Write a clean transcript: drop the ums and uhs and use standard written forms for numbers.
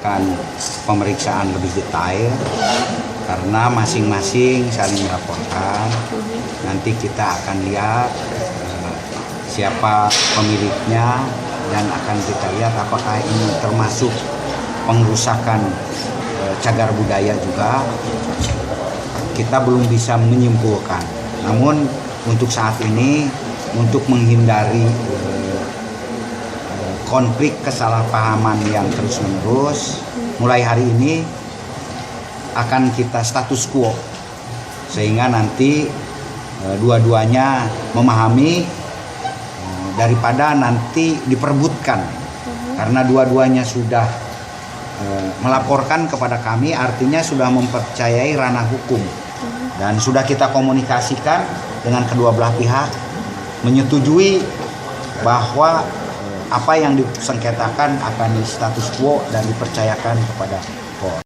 melakukan pemeriksaan lebih detail karena masing-masing saling melaporkan. Nanti kita akan lihat siapa pemiliknya dan akan kita lihat apakah ini termasuk pengrusakan cagar budaya juga. Kita belum bisa menyimpulkan. Namun untuk saat ini, untuk menghindari konflik kesalahpahaman yang terus-menerus, mulai hari ini akan kita status quo sehingga nanti dua-duanya memahami daripada nanti diperebutkan, karena dua-duanya sudah melaporkan kepada kami, artinya sudah mempercayai ranah hukum dan sudah kita komunikasikan dengan kedua belah pihak, menyetujui bahwa apa yang disengketakan akan di status quo dan dipercayakan kepada POR.